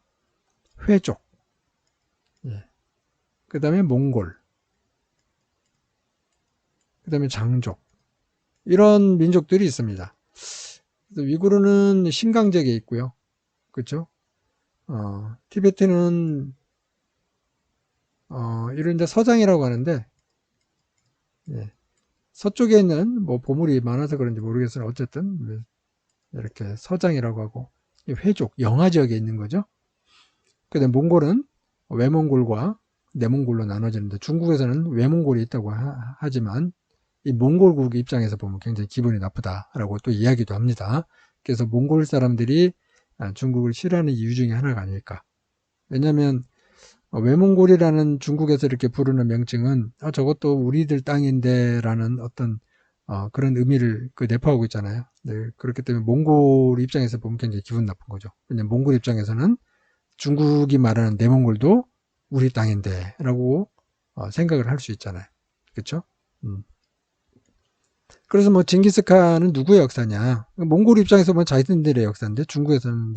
회족. 예. 그다음에 몽골. 그다음에 장족. 이런 민족들이 있습니다. 위구르는 신강제에 있고요. 그렇죠? 티베트는 이런 이제 서장이라고 하는데, 예. 서쪽에 있는 뭐 보물이 많아서 그런지 모르겠으나 어쨌든 이렇게 서장이라고 하고, 회족 영하 지역에 있는 거죠. 그다음 몽골은 외몽골과 내몽골로 나눠지는데, 중국에서는 외몽골이 있다고 하지만 이 몽골국 입장에서 보면 굉장히 기분이 나쁘다라고 또 이야기도 합니다. 그래서 몽골 사람들이 중국을 싫어하는 이유 중에 하나가 아닐까. 왜냐하면 외몽골이라는 중국에서 이렇게 부르는 명칭은 저것도 우리들 땅인데 라는 어떤 그런 의미를 내포하고 있잖아요. 네, 그렇기 때문에 몽골 입장에서 보면 굉장히 기분 나쁜 거죠. 왜냐하면 몽골 입장에서는 중국이 말하는 내몽골도 우리 땅인데 라고 생각을 할 수 있잖아요. 그렇죠? 그래서 뭐 징기스칸은 누구의 역사냐? 몽골 입장에서 보면 자신들의 역사인데 중국에서는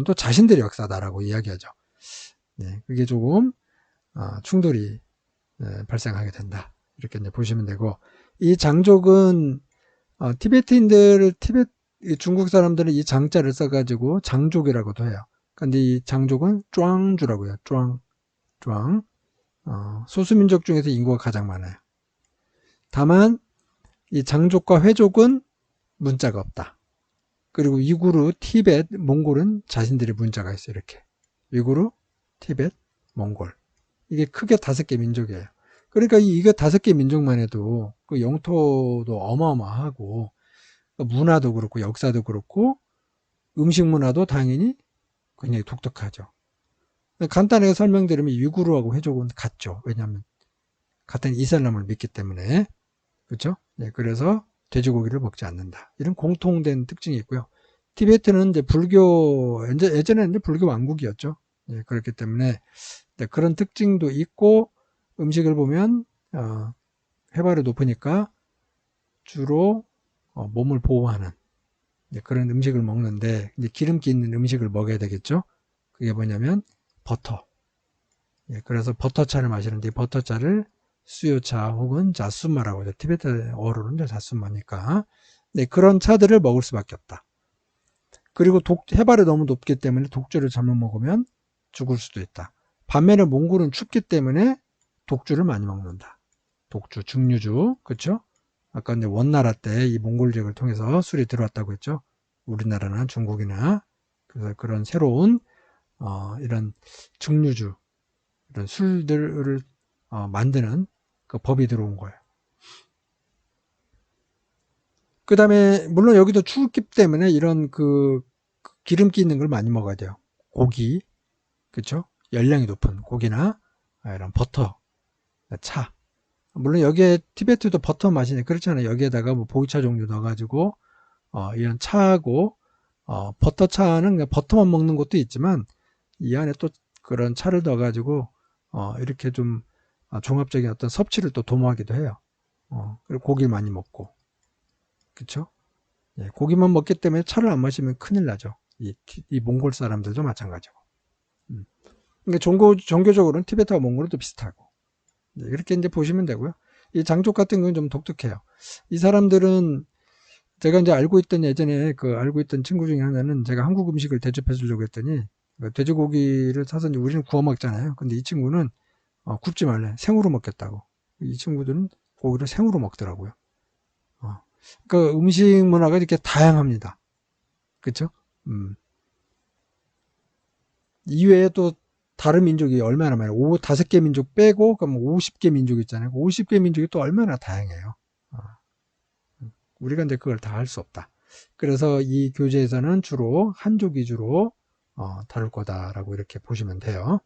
또 자신들의 역사다라고 이야기하죠. 네, 그게 조금 충돌이 발생하게 된다. 이렇게 이제 보시면 되고, 이 장족은 중국 사람들은 이 장자를 써가지고 장족이라고도 해요. 근데 이 장족은 庄주라고 해요. 庄. 소수민족 중에서 인구가 가장 많아요. 다만 이 장족과 회족은 문자가 없다. 그리고 위구르, 티벳, 몽골은 자신들의 문자가 있어요. 이렇게 위구르, 티벳, 몽골. 이게 크게 5개 민족이에요. 그러니까 이게 5개 민족만 해도 그 영토도 어마어마하고, 문화도 그렇고 역사도 그렇고 음식 문화도 당연히 굉장히 독특하죠. 간단하게 설명드리면 위구르하고 회족은 같죠. 왜냐하면 같은 이슬람을 믿기 때문에. 그렇죠? 네, 그래서 돼지고기를 먹지 않는다. 이런 공통된 특징이 있고요. 티베트는 이제 불교, 예전에는 이제 불교 왕국이었죠. 예, 그렇기 때문에 그런 특징도 있고, 음식을 보면, 해발이 높으니까 주로 몸을 보호하는 그런 음식을 먹는데, 이제 기름기 있는 음식을 먹어야 되겠죠. 그게 뭐냐면 버터. 예, 그래서 버터차를 마시는데, 이 버터차를 수요차 혹은 자순마라고 하죠. 티베트어로는 자순마니까. 네, 그런 차들을 먹을 수밖에 없다. 그리고 해발이 너무 높기 때문에 독주를 잘못 먹으면 죽을 수도 있다. 반면에 몽골은 춥기 때문에 독주를 많이 먹는다. 독주, 증류주, 그렇죠? 아까 이제 원나라 때 이 몽골족을 통해서 술이 들어왔다고 했죠. 우리나라나 중국이나 그래서 그런 새로운 이런 증류주, 이런 술들을 만드는 그 법이 들어온 거예요. 그 다음에 물론 여기도 추웠기 때문에 이런 그 기름기 있는 걸 많이 먹어야 돼요. 고기, 그렇죠? 열량이 높은 고기나 이런 버터, 차. 물론 여기에 티베트도 버터 맛이네. 그렇잖아요. 여기에다가 뭐 보이차 종류 넣어가지고 이런 차하고 버터차는 그냥 버터만 먹는 것도 있지만 이 안에 또 그런 차를 넣어가지고 이렇게 좀 종합적인 어떤 섭취를 또 도모하기도 해요. 그리고 고기를 많이 먹고, 그렇죠? 예, 고기만 먹기 때문에 차를 안 마시면 큰일 나죠. 이 몽골 사람들도 마찬가지고. 그러니까 종교적으로는 티베트와 몽골도 비슷하고. 네, 이렇게 이제 보시면 되고요. 이 장족 같은 경우는 좀 독특해요. 이 사람들은 제가 이제 예전에 알고 있던 친구 중에 하나는 제가 한국 음식을 대접해 주려고 했더니 돼지고기를 사서 이제 우리는 구워 먹잖아요. 근데 이 친구는 굽지 말래. 생으로 먹겠다고. 이 친구들은 고기를 생으로 먹더라고요. 그 음식 문화가 이렇게 다양합니다. 그렇죠? 이외에 또 다른 민족이 얼마나 많아요. 5개 민족 빼고 그럼 50개 민족 있잖아요. 50개 민족이 또 얼마나 다양해요. 어, 우리가 이제 그걸 다 할 수 없다. 그래서 이 교재에서는 주로 한족 위주로 다룰 거다라고 이렇게 보시면 돼요.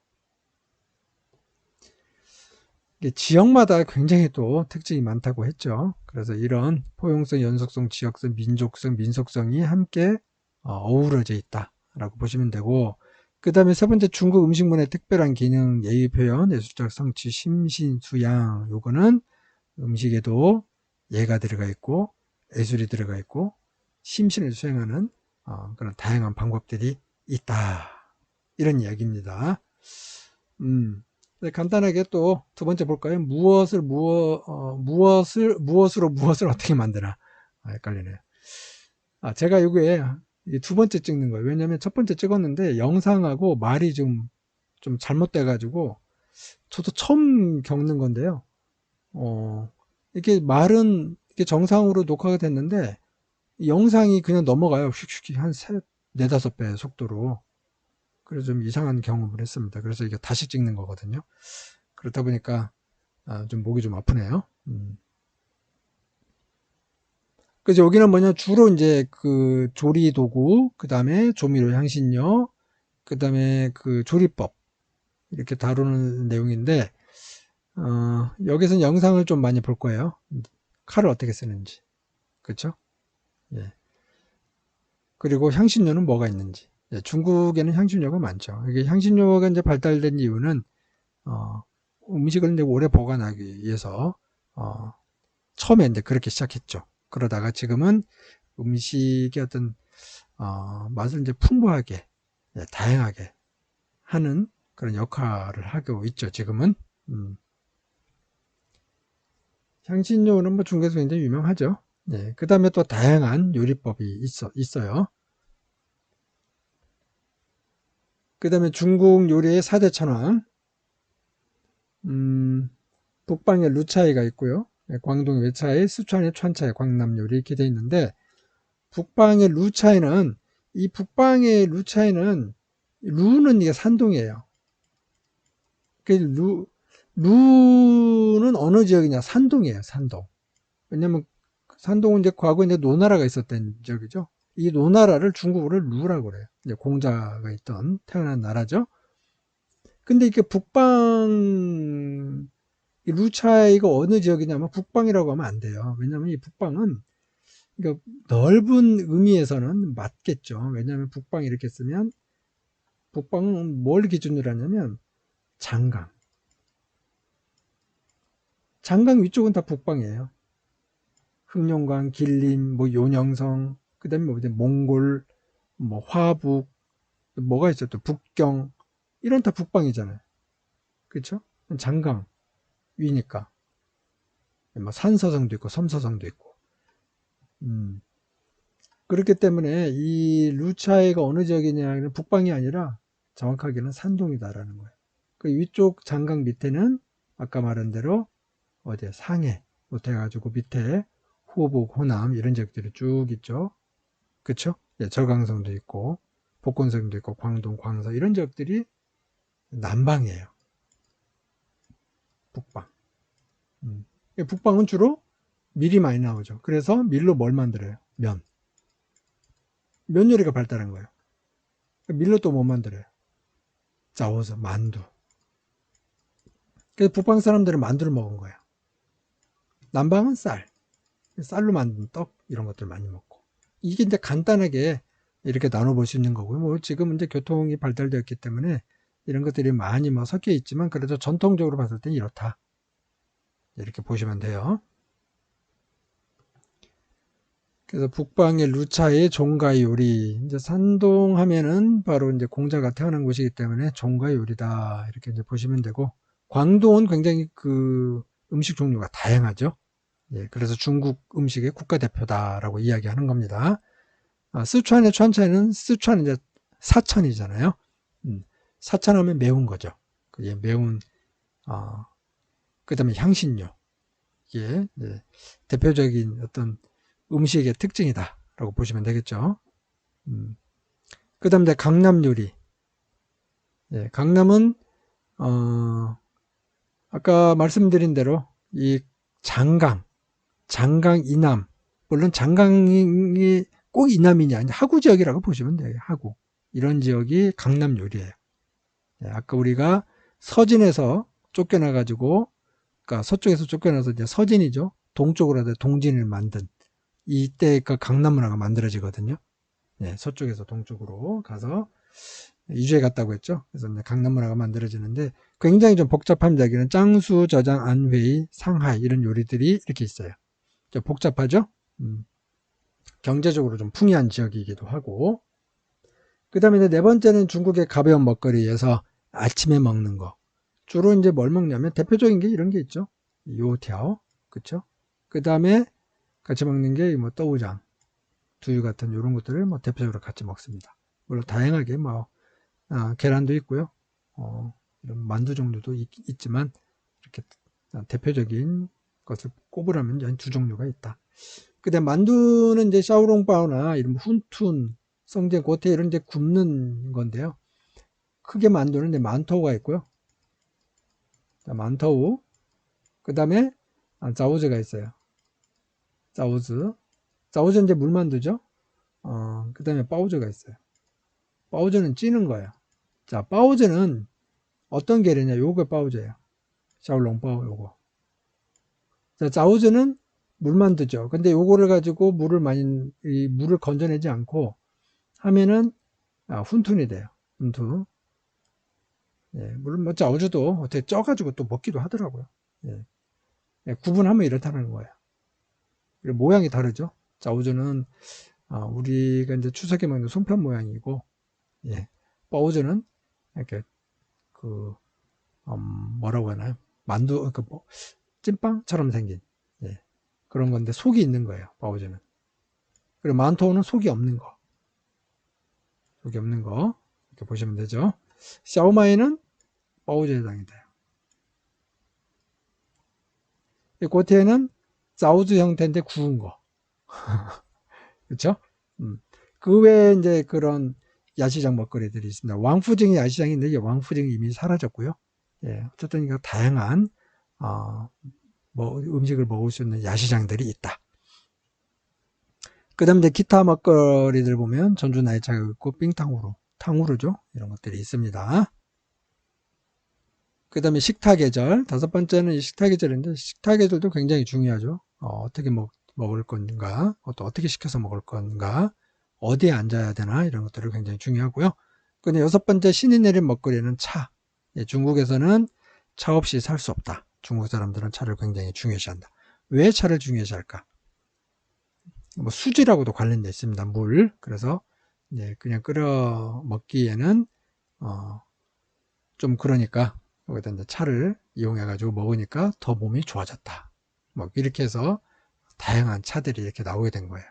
지역마다 굉장히 또 특징이 많다고 했죠. 그래서 이런 포용성, 연속성, 지역성, 민족성, 민속성이 함께 어우러져 있다라고 보시면 되고, 그 다음에 세 번째 중국 음식문화의 특별한 기능, 예의 표현, 예술적 성취, 심신, 수양. 요거는 음식에도 예가 들어가 있고 예술이 들어가 있고 심신을 수행하는 그런 다양한 방법들이 있다. 이런 이야기입니다. 간단하게 또 두 번째 볼까요? 무엇으로 무엇을 어떻게 만드나. 헷갈리네요. 제가 이거에 두 번째 찍는 거예요. 왜냐면 첫 번째 찍었는데 영상하고 말이 좀 잘못돼가지고 저도 처음 겪는 건데요. 이렇게 말은 이렇게 정상으로 녹화가 됐는데 영상이 그냥 넘어가요. 휙휙 한 네다섯 배 속도로. 그래서 좀 이상한 경험을 했습니다. 그래서 이게 다시 찍는 거거든요. 그렇다 보니까 좀 목이 좀 아프네요. 그래서 여기는 뭐냐 주로 이제 그 조리 도구, 그 다음에 조미료, 향신료, 그 다음에 그 조리법 이렇게 다루는 내용인데 여기서는 영상을 좀 많이 볼 거예요. 칼을 어떻게 쓰는지, 그렇죠? 예. 그리고 향신료는 뭐가 있는지. 예, 중국에는 향신료가 많죠. 이게 향신료가 이제 발달된 이유는 음식을 이제 오래 보관하기 위해서 처음에 이제 그렇게 시작했죠. 그러다가 지금은 음식의 어떤 맛을 이제 풍부하게, 예, 다양하게 하는 그런 역할을 하고 있죠. 지금은. 향신료는 뭐 중국에서 굉장히 유명하죠. 예, 그 다음에 또 다양한 요리법이 있어요. 그 다음에 중국 요리의 4대 천왕. 북방에 루차이가 있고요. 예, 광동의 외차이, 쓰촨의川차이, 광남 요리 이렇게 돼 있는데 북방의 루차이는 이 북방의 루차이는 루는 이게 산동이에요. 그 루는 어느 지역이냐? 산동이에요. 산동. 왜냐면 산동은 이제 과거에 이제 노나라가 있었던 지역이죠. 이 노나라를 중국어를 루라고 그래요. 이제 공자가 있던 태어난 나라죠. 근데 이게 루 차이가 어느 지역이냐면 북방이라고 하면 안 돼요. 왜냐면 이 북방은 그러니까 넓은 의미에서는 맞겠죠. 왜냐하면 북방 이렇게 쓰면 북방은 뭘 기준으로 하냐면 장강. 장강 위쪽은 다 북방이에요. 흑룡강, 길림, 뭐 요녕성, 그 다음에 뭐 몽골, 뭐 화북, 뭐가 있어 또 북경, 이런 다 북방이잖아요. 그렇죠? 장강 위니까 뭐 산서성도 있고 섬서성도 있고. 그렇기 때문에 이 루차이가 어느 지역이냐는 북방이 아니라 정확하게는 산동이다라는 거예요. 그 위쪽 장강 밑에는 아까 말한 대로 어디에 상해부터 해가지고 밑에 후북, 호남 이런 지역들이 쭉 있죠. 그쵸? 예, 저강성도 있고 복건성도 있고 광동, 광서 이런 지역들이 남방이에요. 북방. 북방은 주로 밀이 많이 나오죠. 그래서 밀로 뭘 만들어요? 면 요리가 발달한 거예요. 밀로 또 뭐 만들어요? 자오서, 만두. 그래서 북방 사람들은 만두를 먹은 거예요. 남방은 쌀로 만든 떡 이런 것들 많이 먹고. 이게 이제 간단하게 이렇게 나눠볼 수 있는 거고요. 뭐 지금 이제 교통이 발달되었기 때문에 이런 것들이 많이 뭐 섞여 있지만 그래도 전통적으로 봤을 때 이렇다. 이렇게 보시면 돼요. 그래서 북방의 루차의 종가 요리. 이제 산동 하면은 바로 이제 공자가 태어난 곳이기 때문에 종가 요리다. 이렇게 이제 보시면 되고, 광동은 굉장히 그 음식 종류가 다양하죠. 예, 그래서 중국 음식의 국가대표다라고 이야기하는 겁니다. 스촨의 촨차이는 스촨 이제 사천이잖아요. 사천하면 매운 거죠. 그게 매운, 그 다음에 향신료. 이게 대표적인 어떤 음식의 특징이다라고 보시면 되겠죠. 그 다음에 강남 요리. 예, 강남은 아까 말씀드린 대로 이 장강 이남, 물론 장강이 꼭 이남이냐 아니 하구 지역이라고 보시면 돼요. 하구 이런 지역이 강남 요리예요. 예, 아까 우리가 서진에서 쫓겨나 가지고, 그러니까 서쪽에서 쫓겨나서 이제 서진이죠. 동쪽으로 해서 동진을 만든 이때 그 강남 문화가 만들어지거든요. 예, 서쪽에서 동쪽으로 가서 이주해 갔다고 했죠. 그래서 이제 강남 문화가 만들어지는데 굉장히 좀 복잡합니다. 여기는 짱수, 저장, 안회이, 상하이 이런 요리들이 이렇게 있어요. 좀 복잡하죠. 경제적으로 좀 풍요한 지역이기도 하고. 그 다음에 이제 네 번째는 중국의 가벼운 먹거리에서 아침에 먹는 거. 주로 이제 뭘 먹냐면 대표적인 게 이런 게 있죠. 요티아오, 그쵸? 그 다음에 같이 먹는 게 뭐 떠우장, 두유 같은 이런 것들을 뭐 대표적으로 같이 먹습니다. 물론 다양하게 뭐 계란도 있고요. 이런 만두 종류도 있지만 이렇게 대표적인 것을 꼽으라면 한 두 종류가 있다. 그다음 만두는 이제 샤오롱바오나 이런 훈툰, 성제, 고태 이런 데 굽는 건데요. 크게 만두는 이제 만토우가 있고요. 만토우. 그다음에 자오즈가 있어요. 자오즈. 자오즈는 이제 물만두죠. 그다음에 빠오즈가 있어요. 빠오즈는 찌는 거예요. 자, 빠오즈는 어떤 계래냐? 요거 빠오즈예요. 샤오롱바오 요거. 자, 자오즈는 물만두죠. 근데 요거를 가지고 물을 건져내지 않고 하면은 훈툰이 돼요. 훈툰. 예, 물론 뭐 자오즈도 어떻게 쪄가지고 또 먹기도 하더라고요. 예. 예, 구분하면 이렇다는 거예요. 그리고 모양이 다르죠. 자오즈는 우리가 이제 추석에 먹는 송편 모양이고, 예, 빠오즈는 이렇게 그 뭐라고 하나요? 만두 뭐 찐빵처럼 생긴, 예, 그런 건데 속이 있는 거예요. 빠오즈는. 그리고 만토우는 속이 없는 거. 속이 없는 거. 이렇게 보시면 되죠. 샤오마이는 빠오즈에 해당이 돼요. 고태는 자오즈 형태인데 구운 거. 그렇죠? 그 외에 이제 그런 야시장 먹거리들이 있습니다. 왕푸징이 야시장이 있는데 왕푸징이 이미 사라졌고요. 예, 어쨌든 이거 다양한 뭐 음식을 먹을 수 있는 야시장들이 있다. 그다음에 이제 기타 먹거리들 보면 전주 나이차가 있고 빙탕후루, 탕후루죠. 이런 것들이 있습니다. 그 다음에 식탁 계절. 다섯 번째는 식탁 계절인데 식탁 계절도 굉장히 중요하죠. 어떻게 먹을 건가, 또 어떻게 시켜서 먹을 건가, 어디에 앉아야 되나 이런 것들이 굉장히 중요하고요. 근데 여섯 번째 신이 내린 먹거리는 차. 예, 중국에서는 차 없이 살 수 없다. 중국 사람들은 차를 굉장히 중요시한다. 왜 차를 중요시할까? 뭐 수지라고도 관련돼 있습니다. 물. 그래서 네, 그냥 끓여 먹기에는 좀 그러니까 여기다 이제 차를 이용해 가지고 먹으니까 더 몸이 좋아졌다. 뭐 이렇게 해서 다양한 차들이 이렇게 나오게 된 거예요.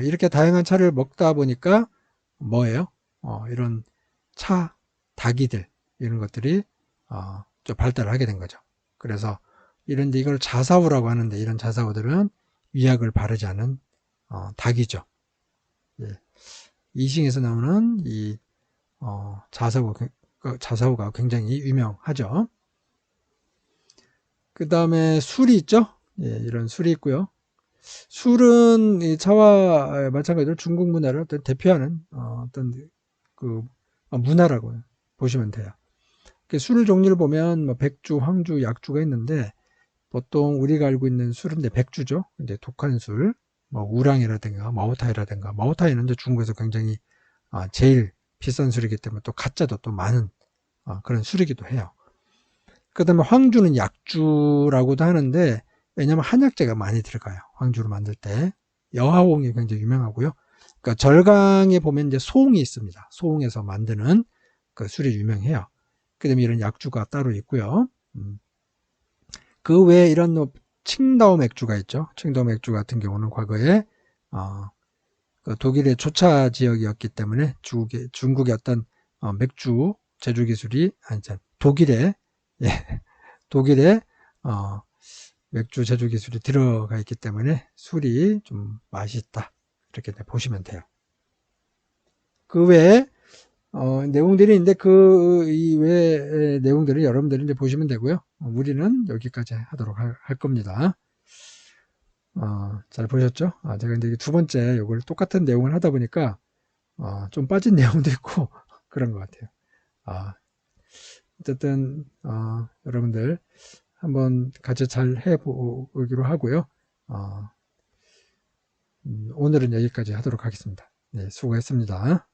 이렇게 다양한 차를 먹다 보니까 뭐예요? 이런 차 닭이들 이런 것들이 좀 발달을 하게 된 거죠. 그래서 이걸 자사우라고 하는데 이런 자사우들은 위약을 바르지 않은 닭이죠. 예. 이싱에서 나오는 이 자사우가 굉장히 유명하죠. 그 다음에 술이 있죠. 예, 이런 술이 있고요. 술은 이 차와 마찬가지로 중국 문화를 어떤 대표하는 어떤 그 문화라고 보시면 돼요. 술 종류를 보면 뭐 백주, 황주, 약주가 있는데 보통 우리가 알고 있는 술은 이제 백주죠. 이제 독한 술, 뭐 우랑이라든가 마오타이라든가 마오타이는 이제 중국에서 굉장히 제일 비싼 술이기 때문에 또 가짜도 또 많은 그런 술이기도 해요. 그 다음에 황주는 약주라고도 하는데 왜냐하면 한약재가 많이 들어가요. 황주를 만들 때 여하옹이 굉장히 유명하고요. 그러니까 절강에 보면 이제 소홍이 있습니다. 소홍에서 만드는 그 술이 유명해요. 그 다음에 이런 약주가 따로 있고요. 그 외에 이런 칭다오 맥주가 있죠. 칭다오 맥주 같은 경우는 과거에 그 독일의 조차 지역이었기 때문에 중국의 어떤 맥주 제조 기술이 독일의 예, 독일의 맥주 제조 기술이 들어가 있기 때문에 술이 좀 맛있다 이렇게 보시면 돼요. 그 외에 내용들이 있는데 그 이외의 내용들을 여러분들이 이제 보시면 되고요. 우리는 여기까지 하도록 할 겁니다. 잘 보셨죠? 제가 이제 두 번째 이걸 똑같은 내용을 하다 보니까 좀 빠진 내용도 있고 그런 것 같아요. 어쨌든 여러분들 한번 같이 잘 해보기로 하고요. 오늘은 여기까지 하도록 하겠습니다. 네, 수고했습니다.